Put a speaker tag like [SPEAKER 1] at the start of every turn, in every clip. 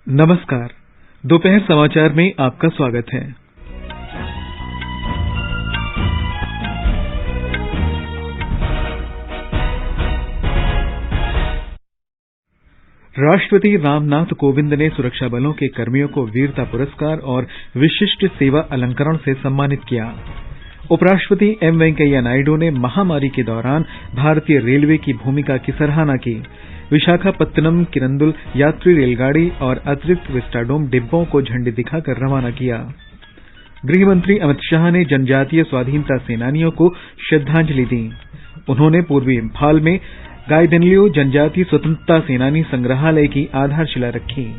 [SPEAKER 1] नमस्कार। दोपहर समाचार में आपका स्वागत है। राष्ट्रपति रामनाथ कोविंद ने सुरक्षा बलों के कर्मियों को वीरता पुरस्कार और विशिष्ट सेवा अलंकरण से सम्मानित किया। उपराष्ट्रपति एम वेंकैया नायडू ने महामारी के दौरान भारतीय रेलवे की भूमिका की सराहना की। विशाखापत्तनम किरंदुल यात्री रेलगाड़ी और अतिरिक्त विस्टाडोम डिब्बों को झंडी दिखाकर रवाना किया। गृहमंत्री अमित शाह ने जनजातीय स्वाधीनता सेनानियों को श्रद्धांजलि दी। उन्होंने पूर्वी इम्फाल में गाइदिन्लिउ जनजातीय स्वतंत्रता सेनानी संग्रहालय की आधारशिला रखी।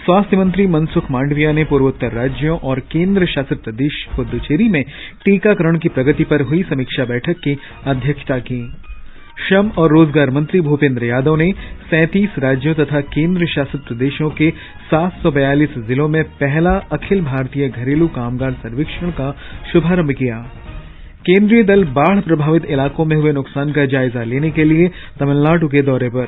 [SPEAKER 1] स्वास्थ्य मंत्री मनसुख मांडविया ने पूर्वोत्तर राज्यों और केंद्र शासित प्रदेश पुदुचेरी में टीकाकरण की प्रगति पर हुई समीक्षा बैठक की अध्यक्षता की। श्रम और रोजगार मंत्री भूपेंद्र यादव ने 37 राज्यों तथा केंद्र शासित प्रदेशों के 742 जिलों में पहला अखिल भारतीय घरेलू कामगार सर्वेक्षण का शुभारंभ किया। केंद्रीय दल बाढ़ प्रभावित इलाकों में हुए नुकसान का जायजा लेने के लिए तमिलनाडु के दौरे पर।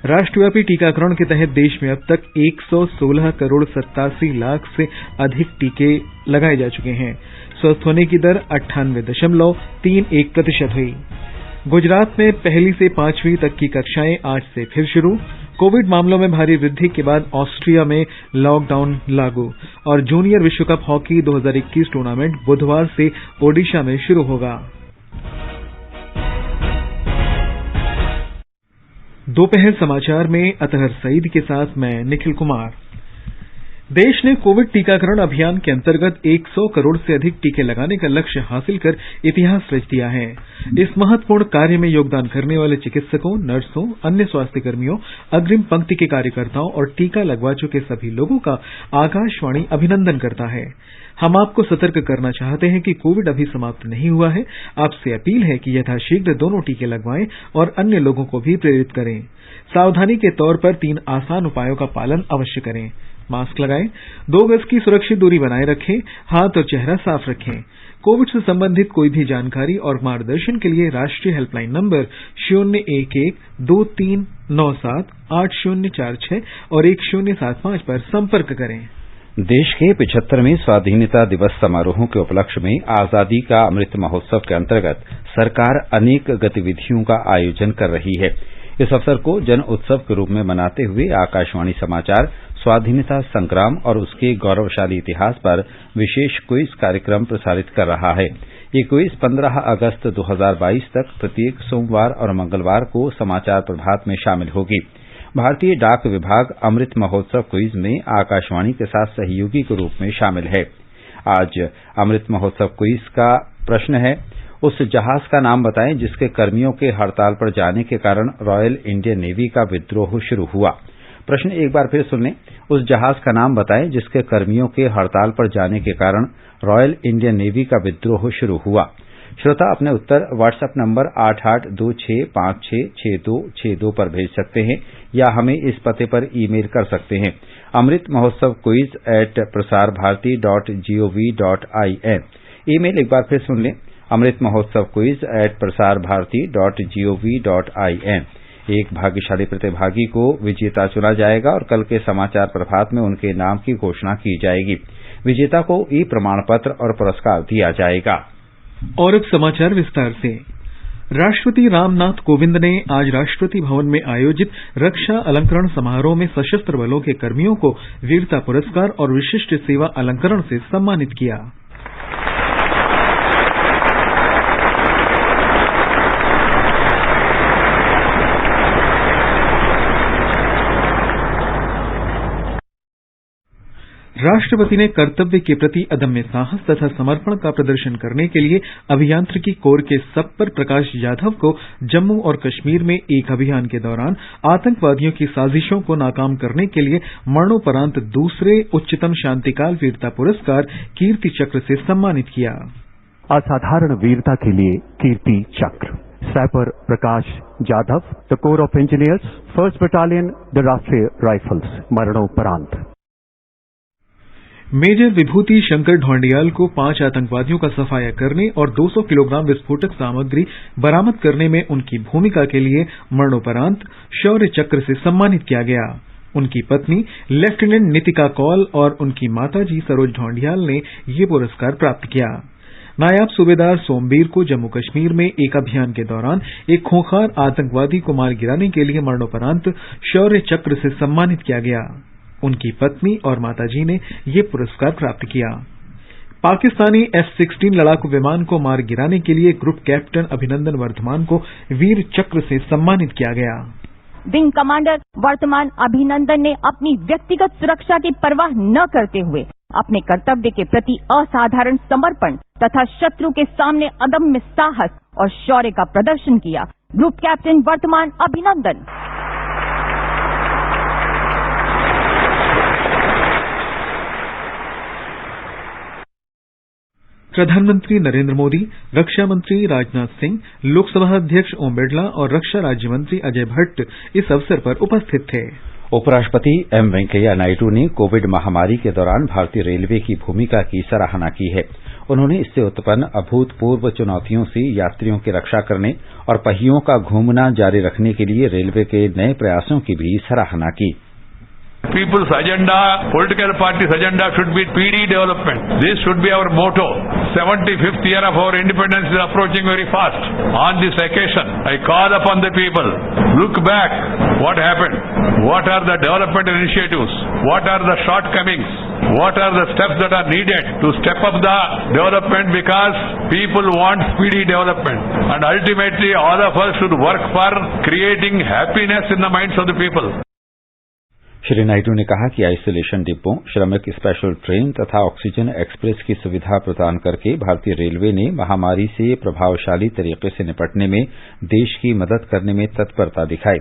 [SPEAKER 1] राष्ट्रव्यापी टीकाकरण के तहत देश में अब तक 116 करोड़ 87 लाख से अधिक टीके लगाए जा चुके हैं। स्वस्थ होने की दर 98.31% हुई। गुजरात में पहली से 5वीं तक की कक्षाएं आज से फिर शुरू। कोविड मामलों में भारी वृद्धि के बाद ऑस्ट्रिया में लॉकडाउन लागू और जूनियर विश्व कप हॉकी 2021 टूर्नामेंट बुधवार से ओडिशा में शुरू होगा। दोपहर समाचार में अतहर सईद के साथ मैं निखिल कुमार। देश ने कोविड टीकाकरण अभियान के अंतर्गत 100 करोड़ से अधिक टीके लगाने का लक्ष्य हासिल कर इतिहास रच दिया है। इस महत्वपूर्ण कार्य में योगदान करने वाले चिकित्सकों, नर्सों, अन्य स्वास्थ्य कर्मियों, अग्रिम पंक्ति के कार्यकर्ताओं और टीका लगवा चुके सभी लोगों का आकाशवाणी अभिनंदन करता है। हम आपको सतर्क करना चाहते हैं कि कोविड अभी समाप्त नहीं हुआ है। आपसे अपील है कि यथाशीघ्र दोनों टीके लगवाएं और अन्य लोगों को भी प्रेरित करें। सावधानी के तौर पर 3 आसान उपायों का पालन अवश्य करें। मास्क लगाएं, 2 गज की सुरक्षित दूरी बनाए रखें, हाथ और चेहरा साफ रखें। कोविड से संबंधित कोई भी जानकारी और मार्गदर्शन के लिए राष्ट्रीय हेल्पलाइन नंबर 011-2397-8046 और 1075 पर संपर्क करें।
[SPEAKER 2] देश के 75वें स्वाधीनता दिवस समारोहों के उपलक्ष्य में आजादी का अमृत महोत्सव के अंतर्गत सरकार अनेक गतिविधियों का आयोजन कर रही है। इस अवसर को जन उत्सव के रूप में मनाते हुए आकाशवाणी समाचार स्वाधीनता संग्राम और उसके गौरवशाली इतिहास पर विशेष क्विज कार्यक्रम प्रसारित कर रहा है। ये क्विज 15 अगस्त 2022 तक प्रत्येक सोमवार और मंगलवार को समाचार प्रभात में शामिल होगी। भारतीय डाक विभाग अमृत महोत्सव क्विज में आकाशवाणी के साथ सहयोगी के रूप में शामिल है। आज अमृत महोत्सव क्विज का प्रश्न है, उस जहाज का नाम बताएं जिसके कर्मियों के हड़ताल पर जाने के कारण रॉयल इंडियन नेवी का विद्रोह शुरू हुआ। प्रश्न एक बार फिर सुन लें, उस जहाज का नाम बताएं जिसके कर्मियों के हड़ताल पर जाने के कारण रॉयल इंडियन नेवी का विद्रोह शुरू हुआ। श्रोता अपने उत्तर व्हाट्सएप नंबर 8826566262 पर भेज सकते हैं या हमें इस पते पर ईमेल कर सकते हैं amritmahotsav@prasarbharati.gov.in। ईमेल एक बार फिर सुन लें, amritmahotsav@prasarbharati.gov.in। एक भाग्यशाली प्रतिभागी को विजेता चुना जाएगा और कल के समाचार प्रभात में उनके नाम की घोषणा की जाएगी। विजेता को ई प्रमाण पत्र और पुरस्कार दिया जाएगा।
[SPEAKER 1] और अब समाचार विस्तार से। राष्ट्रपति रामनाथ कोविंद ने आज राष्ट्रपति भवन में आयोजित रक्षा अलंकरण समारोह में सशस्त्र बलों के कर्मियों को वीरता पुरस्कार और विशिष्ट सेवा अलंकरण से सम्मानित किया। राष्ट्रपति ने कर्तव्य के प्रति अदम्य साहस तथा समर्पण का प्रदर्शन करने के लिए अभियांत्रिकी कोर के सप्पर प्रकाश जाधव को जम्मू और कश्मीर में एक अभियान के दौरान आतंकवादियों की साजिशों को नाकाम करने के लिए मरणोपरांत दूसरे उच्चतम शांतिकाल वीरता पुरस्कार कीर्ति चक्र से सम्मानित किया।
[SPEAKER 3] असाधारण वीरता के लिए Kirti Chakra sapper Prakash Jadhav, the corps of engineers, 1st battalion, the Rashtriya rifles, मरणोपरांत।
[SPEAKER 1] मेजर विभूति शंकर ढौंडियाल को 5 आतंकवादियों का सफाया करने और 200 किलोग्राम विस्फोटक सामग्री बरामद करने में उनकी भूमिका के लिए मरणोपरांत शौर्य चक्र से सम्मानित किया गया। उनकी पत्नी लेफ्टिनेंट नितिका कौल और उनकी माताजी सरोज ढौंडियाल ने ये पुरस्कार प्राप्त किया। नायब सूबेदार सोमबीर को जम्मू कश्मीर में एक अभियान के दौरान एक खूंखार आतंकवादी को मार गिराने के लिए मरणोपरांत शौर्य चक्र से सम्मानित किया गया। उनकी पत्नी और माताजी ने ये पुरस्कार प्राप्त किया। पाकिस्तानी F-16 लड़ाकू विमान को मार गिराने के लिए ग्रुप कैप्टन अभिनंदन वर्धमान को वीर चक्र से सम्मानित किया गया।
[SPEAKER 4] विंग कमांडर वर्तमान अभिनंदन ने अपनी व्यक्तिगत सुरक्षा की परवाह न करते हुए अपने कर्तव्य के प्रति असाधारण समर्पण तथा शत्रु के सामने अदम्य साहस और शौर्य का प्रदर्शन किया। ग्रुप कैप्टन वर्तमान अभिनंदन।
[SPEAKER 1] प्रधानमंत्री नरेंद्र मोदी, रक्षा मंत्री राजनाथ सिंह, लोकसभा अध्यक्ष ओम बिरला और रक्षा राज्य मंत्री अजय भट्ट इस अवसर पर उपस्थित थे।
[SPEAKER 2] उपराष्ट्रपति एम वेंकैया नायडू ने कोविड महामारी के दौरान भारतीय रेलवे की भूमिका की सराहना की है। उन्होंने इससे उत्पन्न अभूतपूर्व चुनौतियों से यात्रियों की रक्षा करने और पहियों का घूमना जारी रखने के लिए रेलवे के नए प्रयासों की भी सराहना की।
[SPEAKER 5] People's agenda, political party's agenda should be PD development. This should be our motto. 75th year of our independence is approaching very fast. On this occasion, I call upon the people, look back, what happened? What are the development initiatives? What are the shortcomings? What are the steps that are needed to step up the development, because people want speedy development. And ultimately, all of us should work for creating happiness in the minds of the people.
[SPEAKER 2] Shri Naidu ने कहा कि isolation डिब्बों, श्रमिक special train तथा oxygen express की सुविधा प्रदान करके भारतीय रेलवे ने महामारी से प्रभावशाली तरीके से निपटने में देश की मदद करने में तत्परता दिखाई।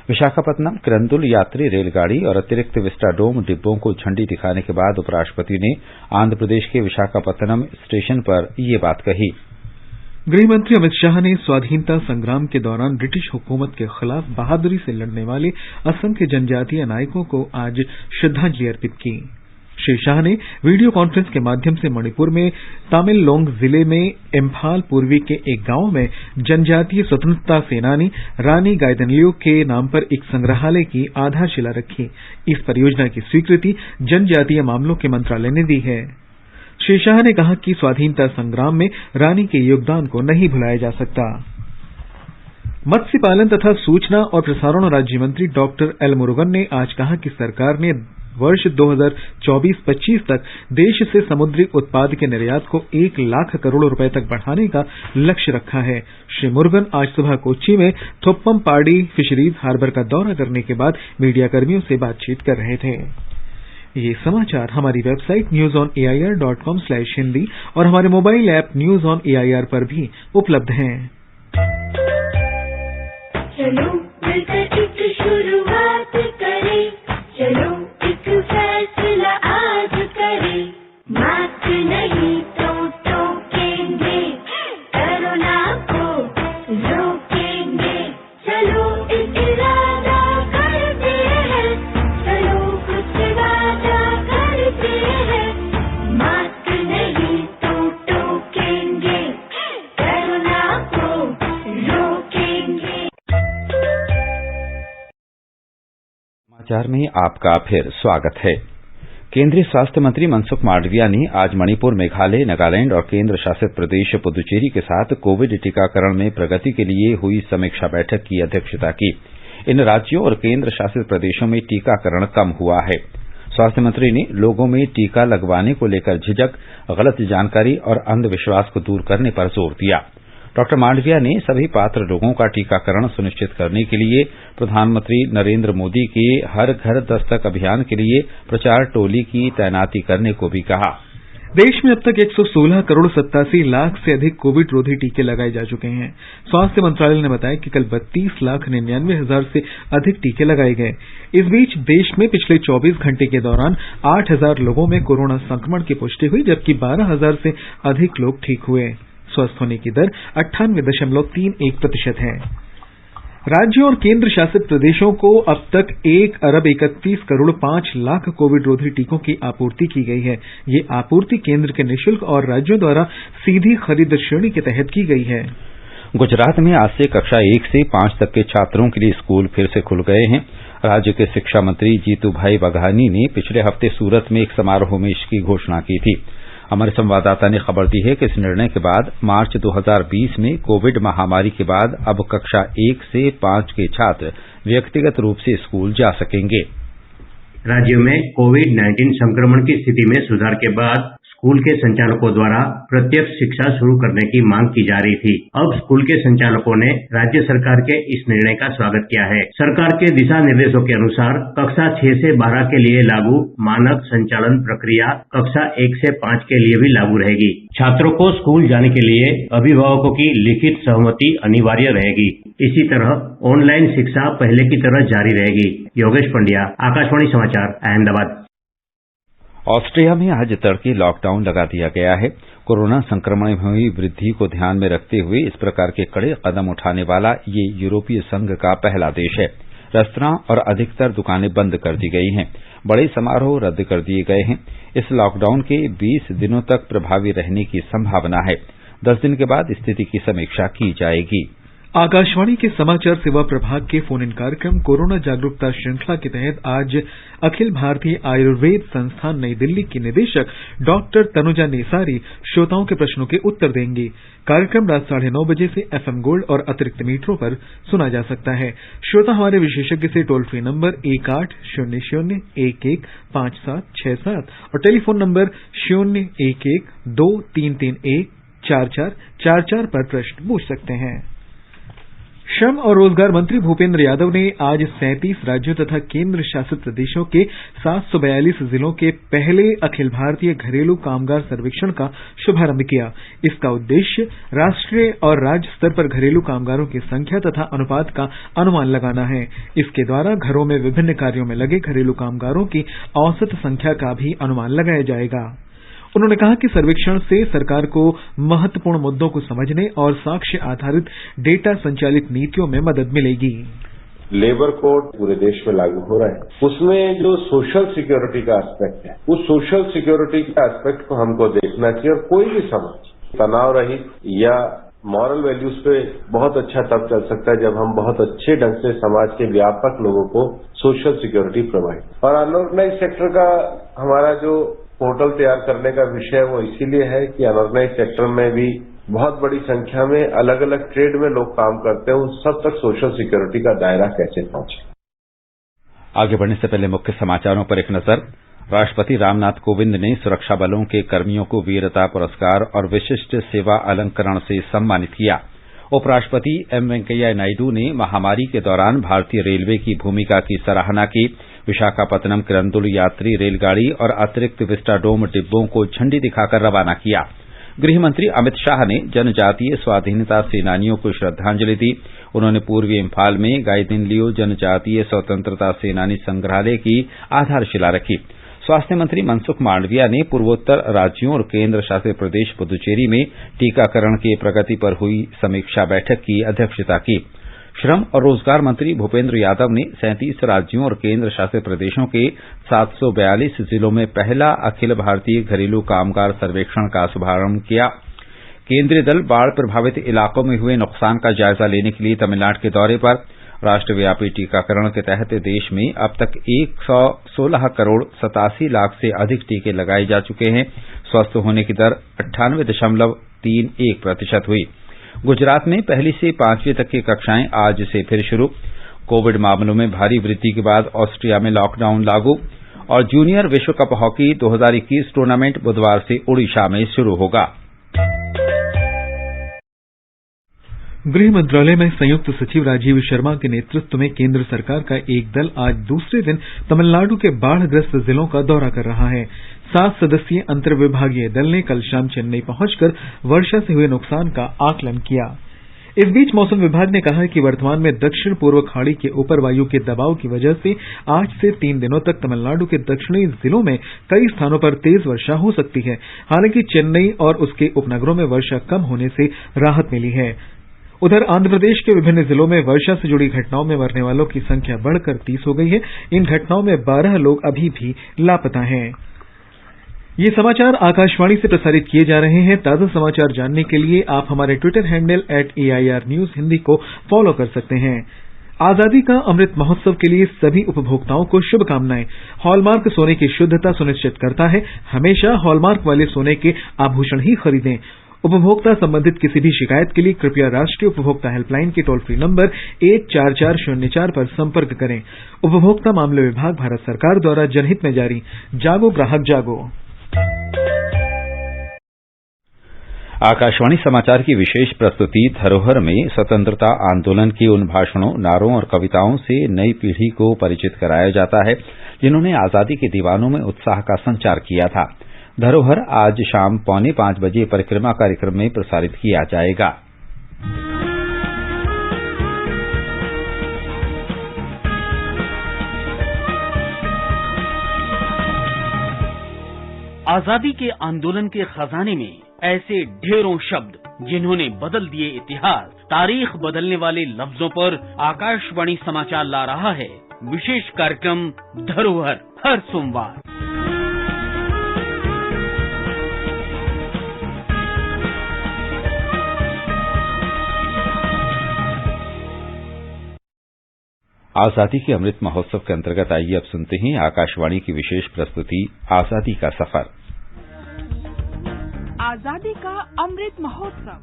[SPEAKER 2] विशाखापत्तनम किरंदुल यात्री रेलगाड़ी और अतिरिक्त विस्टाडोम डिब्बों को झंडी दिखाने के बाद उपराष्ट्रपति ने आंध्र प्रदेश के विशाखापत्तनम स्टेशन पर ये बात कही।
[SPEAKER 1] गृहमंत्री अमित शाह ने स्वाधीनता संग्राम के दौरान ब्रिटिश हुकूमत के खिलाफ बहादुरी से लड़ने वाले असंख्य जनजातीय नायकों को आज श्रद्धांजलि अर्पित की। श्री शाह ने वीडियो कॉन्फ्रेंस के माध्यम से मणिपुर में तामेंगलोंग जिले में इम्फाल पूर्वी के एक गांव में जनजातीय स्वतंत्रता सेनानी रानी गाइदिन्ल्यू के नाम पर एक संग्रहालय की आधारशिला रखी। इस परियोजना की स्वीकृति जनजातीय मामलों के मंत्रालय ने दी है। श्री शाह ने कहा कि स्वाधीनता संग्राम में रानी के योगदान को नहीं भुलाया जा सकता। मत्स्य पालन तथा सूचना और प्रसारण राज्य मंत्री डॉक्टर एल मुरुगन ने आज कहा कि सरकार ने वर्ष 2024-25 तक देश से समुद्री उत्पाद के निर्यात को 1 लाख करोड़ रुपए तक बढ़ाने का लक्ष्य रखा है। श्री मुरुगन आज सुबह कोच्चि में थोप्पमपाडी फिशरीज हार्बर का दौरा करने के बाद मीडियाकर्मियों से बातचीत कर रहे थे। ये समाचार हमारी वेबसाइट newsonair.com/hindi और हमारे mobile app news on AIR पर भी उपलब्ध हैं।
[SPEAKER 6] चलो मिलकर एक शुरुआत करें, चलो एक फैसला आज करें, मास्क नहीं तो टोकेंगे, कोरोना को रोकेंगे, चलो एक इरादा करते हैं, चलो कुछ वादा करते हैं, मास्क नहीं तो टोकेंगे, कोरोना को रोकेंगे।
[SPEAKER 2] समाचार में आपका फिर स्वागत है। केंद्रीय स्वास्थ्य मंत्री मनसुख मांडविया ने आज मणिपुर, मेघालय, नागालैंड और केंद्र शासित प्रदेश पुदुचेरी के साथ कोविड टीकाकरण में प्रगति के लिए हुई समीक्षा बैठक की अध्यक्षता की। इन राज्यों और केंद्र शासित प्रदेशों में टीकाकरण कम हुआ है। स्वास्थ्य मंत्री ने लोगों में टीका लगवाने को लेकर झिझक, गलत जानकारी और अंधविश्वास को दूर करने पर जोर दिया। डॉक्टर मांडविया ने सभी पात्र लोगों का टीकाकरण सुनिश्चित करने के लिए प्रधानमंत्री नरेंद्र मोदी के हर घर दस्तक अभियान के लिए प्रचार टोली की तैनाती करने को भी कहा।
[SPEAKER 1] देश में अब तक 116 करोड़ 87 लाख से अधिक कोविड रोधी टीके लगाए जा चुके हैं। स्वास्थ्य मंत्रालय ने बताया कि कल 32,99,000 से अधिक टीके लगाए गए। इस बीच देश में पिछले 24 घंटे के दौरान 8,000 लोगों में कोरोना संक्रमण की पुष्टि हुई, जबकि 12,000 से अधिक लोग ठीक हुए। स्वस्थ होने की दर 98.31% है। राज्यों और केंद्र शासित प्रदेशों को अब तक 1,31,05,00,000 कोविड रोधी टीकों की आपूर्ति की गई है। ये आपूर्ति केंद्र के निःशुल्क और राज्यों द्वारा सीधी खरीद श्रेणी के तहत की गई है।
[SPEAKER 2] गुजरात में आज से कक्षा 1 से 5 तक के छात्रों के लिए स्कूल फिर से खुल गए हैं। राज्य के शिक्षा मंत्री जीतू भाई बघानी ने पिछले हफ्ते सूरत में एक समारोह में इसकी घोषणा की थी। हमारे संवाददाता ने खबर दी है कि इस निर्णय के बाद मार्च 2020 में कोविड महामारी के बाद अब कक्षा 1 से 5 के छात्र व्यक्तिगत रूप से स्कूल जा सकेंगे।
[SPEAKER 7] राज्य में कोविड-19 संक्रमण की स्थिति में सुधार के बाद स्कूल के संचालकों द्वारा प्रत्यक्ष शिक्षा शुरू करने की मांग की जा रही थी। अब स्कूल के संचालकों ने राज्य सरकार के इस निर्णय का स्वागत किया है। सरकार के दिशा निर्देशों के अनुसार कक्षा 6 से 12 के लिए लागू मानक संचालन प्रक्रिया कक्षा 1 से 5 के लिए भी लागू रहेगी। छात्रों को स्कूल जाने के लिए अभिभावकों की लिखित सहमति अनिवार्य रहेगी। इसी तरह ऑनलाइन शिक्षा पहले की तरह जारी रहेगी। योगेश पंड्या, आकाशवाणी समाचार, अहमदाबाद।
[SPEAKER 2] ऑस्ट्रिया में आज तड़के लॉकडाउन लगा दिया गया है। कोरोना संक्रमण में हुई वृद्धि को ध्यान में रखते हुए इस प्रकार के कड़े कदम उठाने वाला ये यूरोपीय संघ का पहला देश है। रेस्तरां और अधिकतर दुकानें बंद कर दी गई हैं। बड़े समारोह रद्द कर दिए गए हैं। इस लॉकडाउन के 20 दिनों तक प्रभावी रहने की संभावना है। 10 दिन के बाद स्थिति की समीक्षा की जाएगी।
[SPEAKER 1] आकाशवाणी के समाचार सेवा प्रभाग के फोन इन कार्यक्रम कोरोना जागरूकता श्रृंखला के तहत आज अखिल भारतीय आयुर्वेद संस्थान नई दिल्ली की निदेशक डॉक्टर तनुजा नेसारी श्रोताओं के प्रश्नों के उत्तर देंगी। कार्यक्रम रात 9:30 बजे से FM गोल्ड और अतिरिक्त मीटरों पर सुना जा सकता है। श्रोता हमारे विशेषज्ञ से टोल फ्री नंबर 1800-11-5767 और टेलीफोन नंबर 011-233-14444 पर प्रश्न पूछ सकते हैं। श्रम और रोजगार मंत्री भूपेंद्र यादव ने आज 37 राज्यों तथा केंद्र शासित प्रदेशों के 742 जिलों के पहले अखिल भारतीय घरेलू कामगार सर्वेक्षण का शुभारंभ किया। इसका उद्देश्य राष्ट्रीय और राज्य स्तर पर घरेलू कामगारों की संख्या तथा अनुपात का अनुमान लगाना है। इसके द्वारा घरों में विभिन्न कार्यों में लगे घरेलू कामगारों की औसत संख्या का भी अनुमान लगाया जाएगा। उन्होंने कहा कि सर्वेक्षण से सरकार को महत्वपूर्ण मुद्दों को समझने और साक्ष्य आधारित डेटा संचालित नीतियों में मदद मिलेगी।
[SPEAKER 8] लेबर कोड पूरे देश में लागू हो रहा है। उसमें जो सोशल सिक्योरिटी का एस्पेक्ट है, उस सोशल सिक्योरिटी के एस्पेक्ट को हमको देखना चाहिए और कोई भी समाज तनाव रहित या मॉरल वैल्यूज पे बहुत अच्छा तब चल सकता है जब हम बहुत अच्छे ढंग से समाज के व्यापक लोगों को सोशल सिक्योरिटी प्रोवाइड। और अनऑर्गेनाइज सेक्टर का हमारा जो पोर्टल तैयार करने का विषय वो इसीलिए है कि अनऑर्गेनाइज सेक्टर में भी बहुत बड़ी संख्या में अलग अलग ट्रेड में लोग काम करते हैं। उन सब तक सोशल सिक्योरिटी का दायरा कैसे पहुंचे।
[SPEAKER 2] आगे बढ़ने से पहले मुख्य समाचारों पर एक नजर। राष्ट्रपति रामनाथ कोविंद ने सुरक्षा बलों के कर्मियों को वीरता पुरस्कार और विशिष्ट सेवा अलंकरण से सम्मानित किया। उपराष्ट्रपति एम वेंकैया नायडू ने महामारी के दौरान भारतीय रेलवे की भूमिका की सराहना की। विशाखापत्तनम किरंदुल यात्री रेलगाड़ी और अतिरिक्त विस्टाडोम डिब्बों को झंडी दिखाकर रवाना किया। गृह मंत्री अमित शाह ने जनजातीय स्वाधीनता सेनानियों को श्रद्धांजलि दी। उन्होंने पूर्वी इम्फाल में गाइदिनलियो जनजातीय स्वतंत्रता सेनानी संग्रहालय की आधारशिला रखी। स्वास्थ्य मंत्री मनसुख मांडविया ने पूर्वोत्तर राज्यों और केंद्र शासित प्रदेश पुदुचेरी में टीकाकरण की प्रगति पर हुई समीक्षा बैठक की अध्यक्षता की। श्रम और रोजगार मंत्री भूपेंद्र यादव ने 37 राज्यों और केंद्र शासित प्रदेशों के 742 जिलों में पहला अखिल भारतीय घरेलू कामगार सर्वेक्षण का शुभारंभ किया। केंद्रीय दल बाढ़ प्रभावित इलाकों में हुए नुकसान का जायजा लेने के लिए तमिलनाडु के दौरे पर। राष्ट्रव्यापी टीकाकरण के तहत देश में अब तक 116 करोड़ 87 लाख से अधिक टीके लगाए जा चुके हैं। स्वस्थ होने की दर 98.31% हुई। गुजरात में 1 से 5वीं तक की कक्षाएं आज से फिर शुरू। कोविड मामलों में भारी वृद्धि के बाद ऑस्ट्रिया में लॉकडाउन लागू। और जूनियर विश्व कप हॉकी 2021 टूर्नामेंट बुधवार से ओडिशा में शुरू होगा।
[SPEAKER 1] गृह मंत्रालय में संयुक्त सचिव राजीव शर्मा के नेतृत्व में केंद्र सरकार का एक दल आज दूसरे दिन तमिलनाडु के बाढ़ग्रस्त जिलों का दौरा कर रहा है। 7 सदस्यीय अंतर्विभागीय दल ने कल शाम चेन्नई पहुंचकर वर्षा से हुए नुकसान का आकलन किया। इस बीच मौसम विभाग ने कहा है कि वर्तमान में दक्षिण पूर्व खाड़ी के ऊपर वायु के दबाव की वजह से आज से 3 दिनों तक तमिलनाडु के दक्षिणी जिलों में कई स्थानों पर तेज वर्षा हो सकती है। हालांकि चेन्नई और उसके उपनगरों में वर्षा कम होने से राहत मिली है। उधर आंध्र प्रदेश के विभिन्न जिलों में वर्षा से जुड़ी घटनाओं में मरने वालों की संख्या बढ़कर 30 हो गई है। इन घटनाओं में 12 लोग अभी भी लापता हैं। ये समाचार आकाशवाणी से प्रसारित किए जा रहे हैं। ताजा समाचार जानने के लिए आप हमारे Twitter handle @AIR News Hindi को फॉलो कर सकते हैं। आजादी का अमृत महोत्सव के लिए सभी उपभोक्ताओं को शुभकामनाएं। हॉलमार्क सोने की शुद्धता सुनिश्चित करता है। हमेशा हॉलमार्क वाले सोने के आभूषण ही खरीदें। उपभोक्ता संबंधित किसी भी शिकायत के लिए कृपया राष्ट्रीय उपभोक्ता हेल्पलाइन के टोल फ्री नंबर 14404 पर संपर्क करें। उपभोक्ता मामले विभाग, भारत सरकार द्वारा जनहित में जारी। जागो ग्राहक जागो।
[SPEAKER 2] आकाशवाणी समाचार की विशेष प्रस्तुति धरोहर में स्वतंत्रता आंदोलन के उन भाषणों, नारों और कविताओं से नई पीढ़ी को परिचित कराया जाता है जिन्होंने आजादी के दीवानों में उत्साह का संचार किया था। धरोहर आज शाम 4:45 बजे परिक्रमा कार्यक्रम में प्रसारित किया जाएगा।
[SPEAKER 9] आजादी के आंदोलन के खजाने में ऐसे ढेरों शब्द जिन्होंने बदल दिए इतिहास। तारीख बदलने वाले लफ्जों पर आकाशवाणी समाचार ला रहा है विशेष कार्यक्रम धरोहर, हर सोमवार।
[SPEAKER 2] आजादी के अमृत महोत्सव के अंतर्गत आइए अब सुनते हैं आकाशवाणी की विशेष प्रस्तुति आजादी का सफर।
[SPEAKER 10] आजादी का अमृत महोत्सव।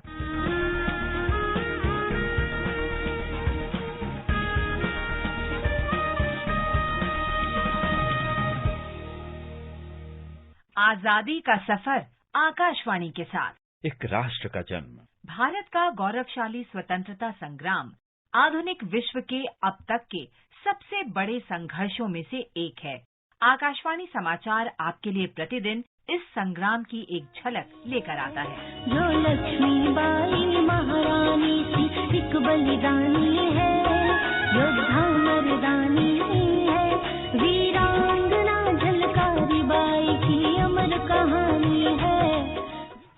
[SPEAKER 11] आजादी का सफर आकाशवाणी के साथ।
[SPEAKER 2] एक राष्ट्र का जन्म,
[SPEAKER 11] भारत का गौरवशाली स्वतंत्रता संग्राम आधुनिक विश्व के अब तक के सबसे बड़े संघर्षों में से एक है। आकाशवाणी समाचार आपके लिए प्रतिदिन इस संग्राम की एक झलक लेकर आता है।
[SPEAKER 6] जो लक्ष्मीबाई महारानी थी एक बलिदानी है, योद्धा मर्दानी है, वीरांगना झलकारी बाई की अमर कहानी है।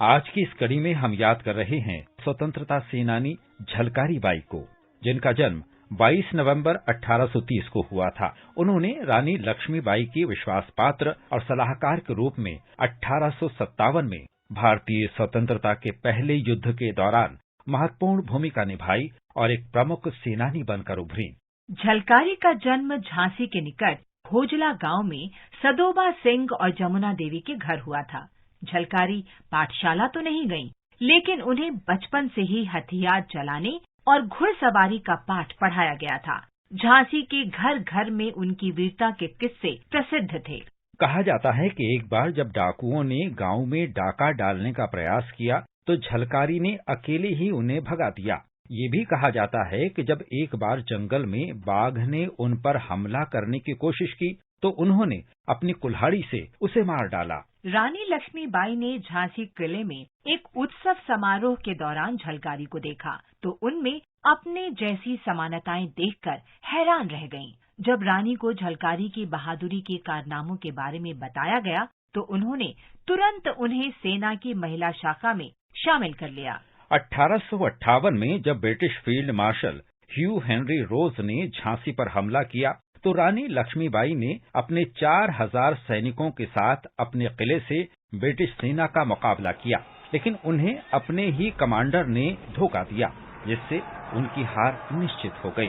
[SPEAKER 2] आज की इस कड़ी में हम याद कर रहे हैं स्वतंत्रता सेनानी झलकारी बाई को, जिनका जन्म 22 नवंबर 1830 को हुआ था। उन्होंने रानी लक्ष्मीबाई के विश्वास पात्र और सलाहकार के रूप में 1857 में भारतीय स्वतंत्रता के पहले युद्ध के दौरान महत्वपूर्ण भूमिका निभाई और एक प्रमुख सेनानी बनकर उभरी।
[SPEAKER 11] झलकारी का जन्म झांसी के निकट भोजला गांव में सदोबा सिंह और जमुना देवी के घर हुआ था। झलकारी पाठशाला तो नहीं गईं, लेकिन उन्हें बचपन से ही हथियार चलाने और घुड़सवारी का पाठ पढ़ाया गया था। झांसी के घर घर में उनकी वीरता के किस्से प्रसिद्ध थे।
[SPEAKER 2] कहा जाता है कि एक बार जब डाकुओं ने गांव में डाका डालने का प्रयास किया तो झलकारी ने अकेले ही उन्हें भगा दिया। ये भी कहा जाता है कि जब एक बार जंगल में बाघ ने उन पर हमला करने की कोशिश की तो उन्होंने अपनी कुल्हाड़ी से उसे मार डाला।
[SPEAKER 11] रानी लक्ष्मीबाई ने झांसी किले में एक उत्सव समारोह के दौरान झलकारी को देखा तो उनमें अपने जैसी समानताएं देखकर हैरान रह गईं। जब रानी को झलकारी की बहादुरी के कारनामों के बारे में बताया गया तो उन्होंने तुरंत उन्हें सेना की महिला शाखा में शामिल कर लिया।
[SPEAKER 2] 1858 में जब ब्रिटिश फील्ड मार्शल ह्यू हेनरी रोज ने झांसी पर हमला किया तो रानी लक्ष्मीबाई ने अपने 4000 सैनिकों के साथ अपने किले से ब्रिटिश सेना का मुकाबला किया, लेकिन उन्हें अपने ही कमांडर ने धोखा दिया, जिससे उनकी हार निश्चित हो गई।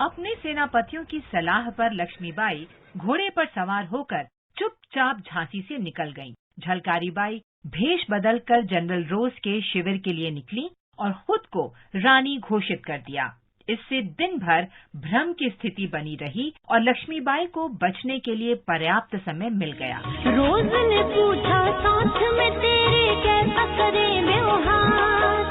[SPEAKER 11] अपने सेनापतियों की सलाह पर लक्ष्मीबाई घोड़े पर सवार होकर चुपचाप झांसी से निकल गईं। झलकारी बाई भेष बदलकर जनरल रोज के शिविर के लिए निकली और खुद को रानी घोषित कर दिया। इससे दिन भर भ्रम की स्थिति बनी रही और लक्ष्मीबाई को बचने के लिए पर्याप्त समय मिल गया।
[SPEAKER 6] रोज ने पूछा साथ में तेरे कैसा करे व्यवहार,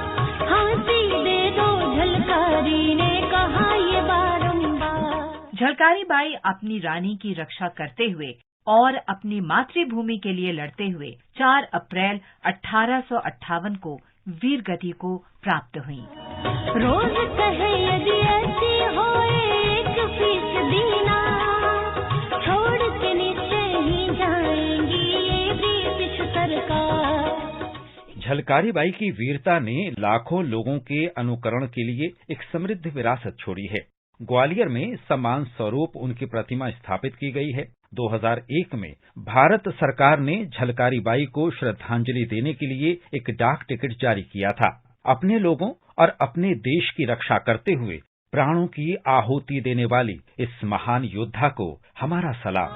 [SPEAKER 6] हाँसी दे दो झलकारी ने कहा ये बारंबार।
[SPEAKER 11] झलकारी बाई अपनी रानी की रक्षा करते हुए और अपनी मातृभूमि के लिए लड़ते हुए 4 अप्रैल 1858 को वीर गति को प्राप्त हुई।
[SPEAKER 6] रोज कहे यदि ऐसी होए 1% ना, छोड़ के निश्चय ही जाएंगी ये ब्रिटिश सरकार।
[SPEAKER 2] झलकारी बाई की वीरता ने लाखों लोगों के अनुकरण के लिए एक समृद्ध विरासत छोड़ी है। ग्वालियर में सम्मान स्वरूप उनकी प्रतिमा स्थापित की गई है। 2001 में भारत सरकार ने झलकारी बाई को श्रद्धांजलि देने के लिए एक डाक टिकट जारी किया था। अपने लोगों और अपने देश की रक्षा करते हुए प्राणों की आहुति देने वाली इस महान योद्धा को हमारा सलाम।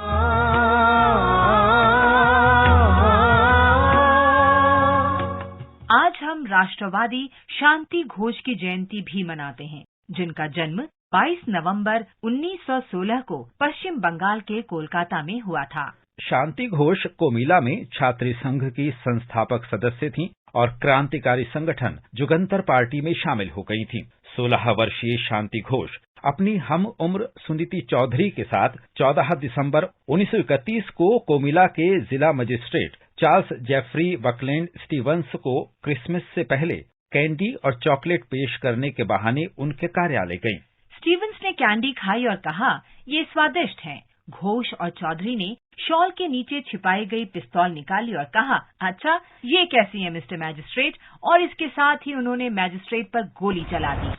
[SPEAKER 11] आज हम राष्ट्रवादी शांति घोष की जयंती भी मनाते हैं, जिनका जन्म 22 नवंबर 1916 को पश्चिम बंगाल के कोलकाता में हुआ था।
[SPEAKER 2] शांति घोष कोमिला में छात्री संघ की संस्थापक सदस्य थीं और क्रांतिकारी संगठन जुगंतर पार्टी में शामिल हो गई थीं। 16 वर्षीय शांति घोष अपनी हम उम्र सुनीति चौधरी के साथ 14 दिसंबर 1931 को कोमिला के जिला magistrate Charles Jeffrey Buckland Stevens को क्रिसमस से पहले कैंडी और चॉकलेट पेश करने के बहाने उनके कार्यालय गईं।
[SPEAKER 11] स्टीवंस ने कैंडी खाई और कहा, ये स्वादिष्ट है। घोष और चौधरी ने शॉल के नीचे छिपाई गई पिस्तौल निकाली और कहा, अच्छा ये कैसी है मिस्टर मैजिस्ट्रेट, और इसके साथ ही उन्होंने मैजिस्ट्रेट पर गोली चला दी।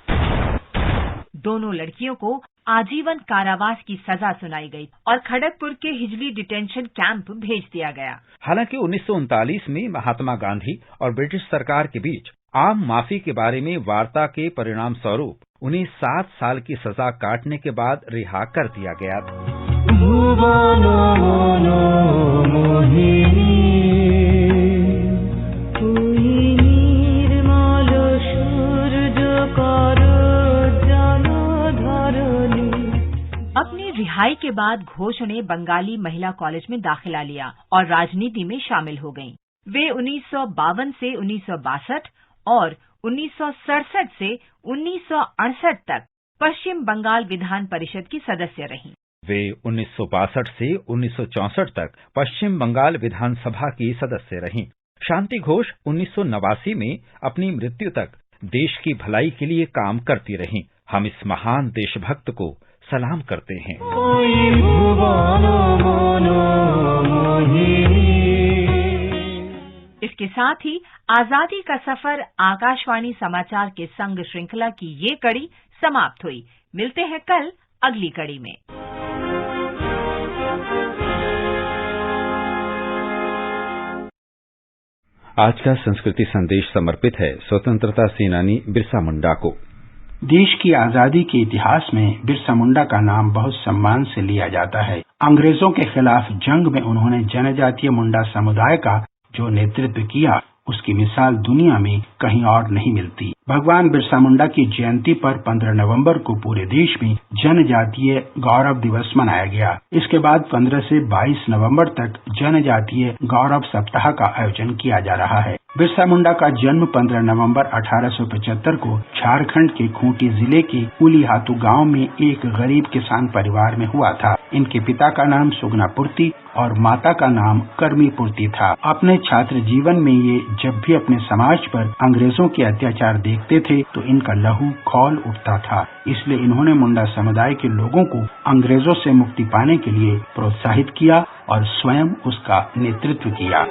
[SPEAKER 11] दोनों लड़कियों को आजीवन कारावास की सजा सुनाई गई और खड़गपुर के हिजली डिटेंशन कैंप भेज दिया गया।
[SPEAKER 2] हालांकि 1939 में महात्मा गांधी और ब्रिटिश सरकार के बीच आम माफी के बारे में वार्ता के परिणाम स्वरूप उन्हें 7 साल की सजा काटने के बाद रिहा कर दिया गया था।
[SPEAKER 11] अपनी रिहाई के बाद घोष ने बंगाली महिला कॉलेज में दाखिला लिया और राजनीति में शामिल हो गईं। वे 1952 से 1962 और 1967 से 1968 तक पश्चिम बंगाल विधान परिषद की सदस्य रहीं।
[SPEAKER 2] वे 1962 से 1964 तक पश्चिम बंगाल विधानसभा की सदस्य रहीं। शांति घोष 1989 में अपनी मृत्यु तक देश की भलाई के लिए काम करती रहीं। हम इस महान देशभक्त को सलाम करते हैं।
[SPEAKER 11] इसके साथ ही आजादी का सफर आकाशवाणी समाचार के संग श्रृंखला की ये कड़ी समाप्त हुई। मिलते हैं कल अगली कड़ी में।
[SPEAKER 2] आज का संस्कृति संदेश समर्पित है स्वतंत्रता सेनानी बिरसा मुंडा को।
[SPEAKER 12] देश की आजादी के इतिहास में बिरसा मुंडा का नाम बहुत सम्मान से लिया जाता है। अंग्रेजों के खिलाफ जंग में उन्होंने जनजातीय मुंडा समुदाय का जो नेतृत्व किया, उसकी मिसाल दुनिया में कहीं और नहीं मिलती। भगवान बिरसा मुंडा की जयंती पर 15 नवंबर को पूरे देश में जनजातीय गौरव दिवस मनाया गया। इसके बाद 15 से 22 नवंबर तक जनजातीय गौरव सप्ताह का आयोजन किया जा रहा है। बिरसा मुंडा का जन्म 15 नवंबर 1875 को झारखंड के खूंटी जिले के उलीहातू गांव में एक गरीब किसान परिवार में हुआ था। इनके पिता का नाम सुगना पूर्ति और माता का नाम कर्मी पूर्ति था। अपने छात्र जीवन में ये जब भी अपने समाज पर अंग्रेजों के अत्याचार देखते थे तो इनका लहू खौल उठता था। इसलिए इन्होंने मुंडा समुदाय के लोगों को अंग्रेजों से मुक्ति पाने के लिए प्रोत्साहित किया और स्वयं उसका नेतृत्व किया।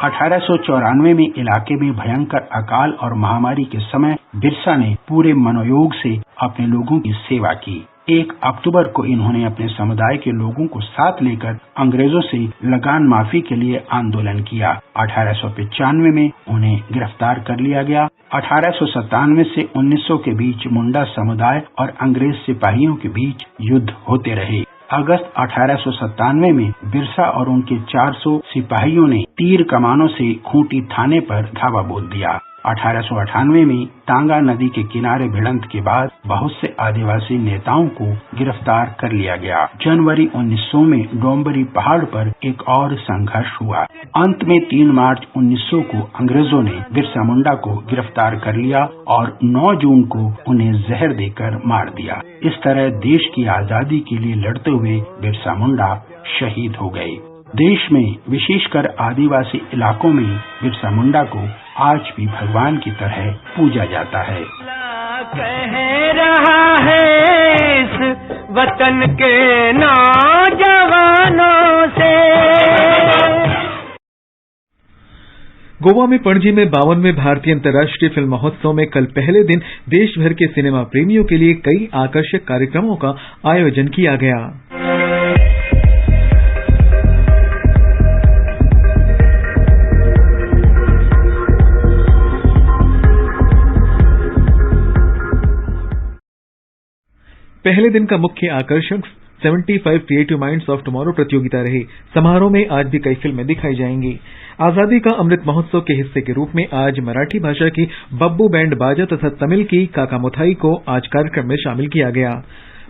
[SPEAKER 12] अठारह 1894 में इलाके में भयंकर अकाल और महामारी के समय बिरसा ने पूरे मनोयोग से अपने लोगों की सेवा की। 1 अक्टूबर को इन्होंने अपने समुदाय के लोगों को साथ लेकर अंग्रेजों से लगान माफी के लिए आंदोलन किया। 1895 में उन्हें गिरफ्तार कर लिया गया। 1897 से 1900 के बीच मुंडा समुदाय और अंग्रेज सिपाहियों के बीच युद्ध होते रहे। अगस्त 1897 में बिरसा और उनके 400 सिपाहियों ने तीर कमानों से खूंटी थाने पर धावा बोल दिया। 1898 में तांगा नदी के किनारे भिड़ंत के बाद बहुत से आदिवासी नेताओं को गिरफ्तार कर लिया गया। जनवरी 1900 में डोंबरी पहाड़ पर एक और संघर्ष हुआ। अंत में 3 मार्च 1900 को अंग्रेजों ने बिरसा मुंडा को गिरफ्तार कर लिया और 9 जून को उन्हें जहर देकर मार दिया। इस तरह देश की आजादी के लिए लड़ते हुए बिरसा मुंडा शहीद हो गए। देश में विशेषकर आदिवासी इलाकों में बिरसा मुंडा को आज भी भगवान की तरह पूजा जाता है।
[SPEAKER 13] कह रहा है इस वतन के नौजवानों से।
[SPEAKER 1] गोवा में पणजी में 52वें भारतीय अंतर्राष्ट्रीय फिल्म महोत्सव में कल पहले दिन देश भर के सिनेमा प्रेमियों के लिए कई आकर्षक कार्यक्रमों का आयोजन किया गया। पहले दिन का मुख्य आकर्षण 75 क्रिएटिव माइंड्स ऑफ टुमारो प्रतियोगिता रही। समारोह में आज भी कई फिल्में दिखाई जाएंगी। आजादी का अमृत महोत्सव के हिस्से के रूप में आज मराठी भाषा की बब्बू बैंड बाजा तथा तमिल की काका मुथाई को आज कार्यक्रम में शामिल किया गया।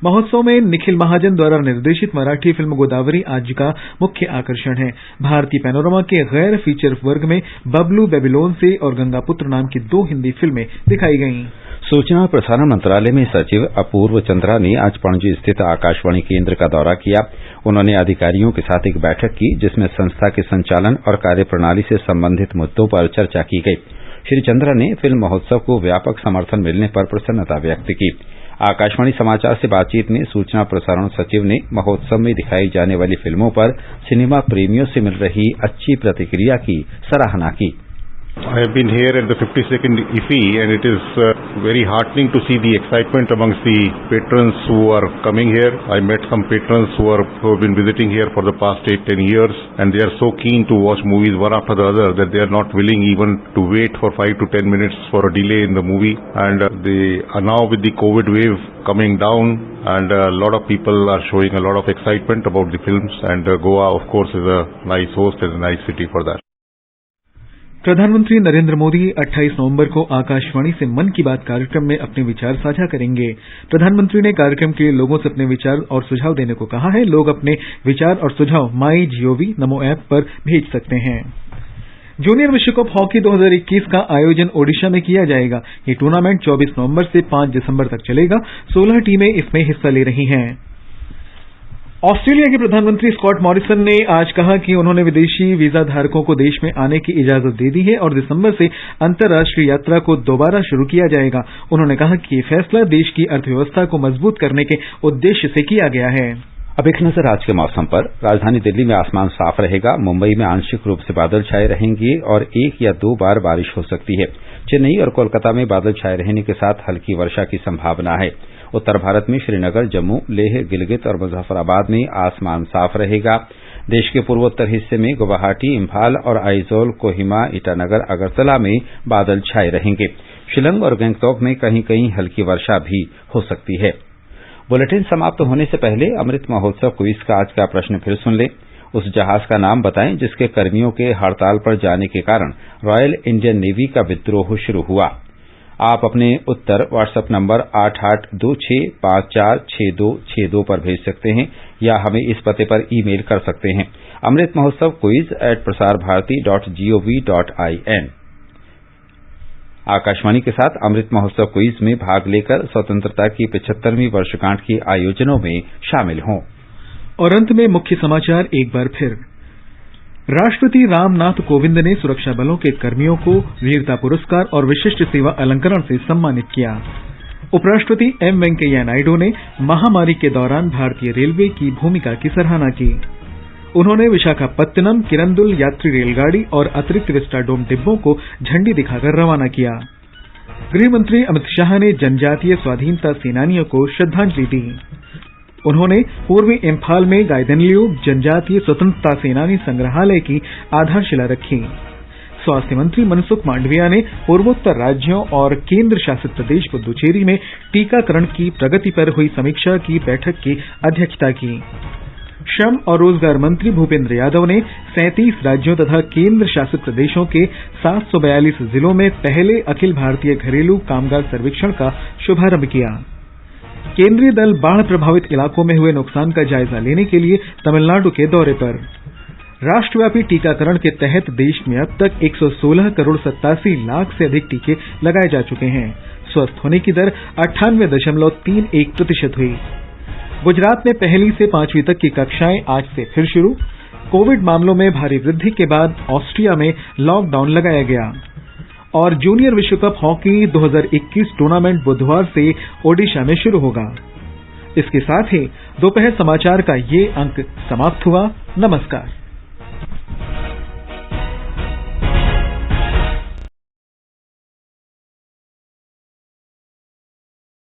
[SPEAKER 1] महोत्सव में निखिल महाजन द्वारा निर्देशित मराठी फिल्म गोदावरी आज का मुख्य आकर्षण है। भारतीय पैनोरमा के गैर फीचर वर्ग में बबलू बेबीलोन से और गंगापुत्र नाम की 2 हिंदी फिल्में दिखाई गईं।
[SPEAKER 2] सूचना और प्रसारण मंत्रालय में सचिव अपूर्व चंद्रा ने आज पणजी स्थित आकाशवाणी केंद्र का दौरा किया। उन्होंने अधिकारियों के साथ एक बैठक की जिसमें संस्था के संचालन और कार्यप्रणाली से संबंधित मुद्दों पर चर्चा की गई। श्री चंद्रा ने फिल्म महोत्सव को व्यापक समर्थन मिलने पर प्रसन्नता व्यक्त की। आकाशवाणी समाचार से बातचीत में सूचना प्रसारण सचिव ने महोत्सव में दिखाई जाने वाली फिल्मों पर सिनेमा प्रेमियों से मिल रही अच्छी प्रतिक्रिया की सराहना की।
[SPEAKER 14] I have been here at the 52nd IFFI and it is very heartening to see the excitement amongst the patrons who are coming here. I met some patrons who have been visiting here for the past 8-10 years and they are so keen to watch movies one after the other that they are not willing even to wait for 5 to 10 minutes for a delay in the movie. And they are now with the COVID wave coming down and a lot of people are showing a lot of excitement about the films and Goa of course is a nice host and a nice city for that.
[SPEAKER 1] प्रधानमंत्री नरेंद्र मोदी 28 नवंबर को आकाशवाणी से मन की बात कार्यक्रम में अपने विचार साझा करेंगे। प्रधानमंत्री ने कार्यक्रम के लिए लोगों से अपने विचार और सुझाव देने को कहा है। लोग अपने विचार और सुझाव MyGov नमो ऐप पर भेज सकते हैं। जूनियर विश्व कप हॉकी 2021 का आयोजन ओडिशा में किया जाएगा। ये टूर्नामेंट 24 नवंबर से 5 दिसंबर तक चलेगा। 16 टीमें इसमें हिस्सा ले रही हैं। ऑस्ट्रेलिया के प्रधानमंत्री स्कॉट मॉरिसन ने आज कहा कि उन्होंने विदेशी वीजा धारकों को देश में आने की इजाजत दे दी है और दिसंबर से अंतर्राष्ट्रीय यात्रा को दोबारा शुरू किया जाएगा। उन्होंने कहा कि ये फैसला देश की अर्थव्यवस्था को मजबूत करने के उद्देश्य से किया गया है।
[SPEAKER 2] अब एक नजर आज के मौसम पर। राजधानी दिल्ली में आसमान साफ रहेगा। मुंबई में आंशिक रूप से बादल छाए रहेंगे और 1 या 2 बार बारिश हो सकती है। चेन्नई और कोलकाता में बादल छाए रहने के साथ हल्की वर्षा की संभावना है। उत्तर भारत में श्रीनगर, जम्मू, लेह, गिलगित और मुजफ्फराबाद में आसमान साफ रहेगा। देश के पूर्वोत्तर हिस्से में गुवाहाटी, इम्फाल और आइजोल, कोहिमा, ईटानगर, अगरतला में बादल छाए रहेंगे। शिलंग और गंगटोक में कहीं कहीं हल्की वर्षा भी हो सकती है। बुलेटिन समाप्त होने से पहले अमृत महोत्सव क्विज का आज का प्रश्न फिर सुन लें। उस जहाज का नाम बताएं जिसके कर्मियों के हड़ताल पर जाने के कारण रॉयल इंडियन नेवी का विद्रोह शुरू हुआ। आप अपने उत्तर व्हाट्सएप नंबर 8826546262 पर भेज सकते हैं या हमें इस पते पर ईमेल कर सकते हैं अमृत महोत्सव quiz@prasarbharati.gov.in। आकाशवाणी के साथ अमृत महोत्सव क्विज में भाग लेकर स्वतंत्रता की 75वीं वर्षगांठ के आयोजनों में शामिल हों।
[SPEAKER 1] और अंत में मुख्य समाचार एक बार फिर। राष्ट्रपति रामनाथ कोविंद ने सुरक्षा बलों के कर्मियों को वीरता पुरस्कार और विशिष्ट सेवा अलंकरण से सम्मानित किया। उपराष्ट्रपति एम वेंकैया नायडू ने महामारी के दौरान भारतीय रेलवे की भूमिका की सराहना की। उन्होंने विशाखापत्तनम किरंदुल यात्री रेलगाड़ी और अतिरिक्त विस्टाडोम डिब्बों को झंडी दिखाकर रवाना किया। गृहमंत्री अमित शाह ने जनजातीय स्वाधीनता सेनानियों को श्रद्धांजलि दी। उन्होंने पूर्वी इम्फाल में गायदनलियू जनजातीय स्वतंत्रता सेनानी संग्रहालय की आधारशिला रखी। स्वास्थ्य मंत्री मनसुख मांडविया ने पूर्वोत्तर राज्यों और केंद्र शासित प्रदेश पुदुचेरी में टीकाकरण की प्रगति पर हुई समीक्षा की बैठक की अध्यक्षता की। श्रम और रोजगार मंत्री भूपेंद्र यादव ने 37 राज्यों तथा केंद्र शासित प्रदेशों के 742 जिलों में पहले अखिल भारतीय घरेलू कामगार सर्वेक्षण का शुभारंभ किया। केंद्रीय दल बाढ़ प्रभावित इलाकों में हुए नुकसान का जायजा लेने के लिए तमिलनाडु के दौरे पर। राष्ट्रव्यापी टीकाकरण के तहत देश में अब तक 116 करोड़ 87 लाख से अधिक टीके लगाए जा चुके हैं। स्वस्थ होने की दर 98.31% हुई। गुजरात में 1ली से 5वीं तक की कक्षाएं आज से फिर शुरू। कोविड मामलों में भारी वृद्धि के बाद ऑस्ट्रिया में लॉकडाउन लगाया गया। और जूनियर विश्व कप हॉकी 2021 टूर्नामेंट बुधवार से ओडिशा में शुरू होगा। इसके साथ ही दोपहर समाचार का ये अंक समाप्त हुआ। नमस्कार।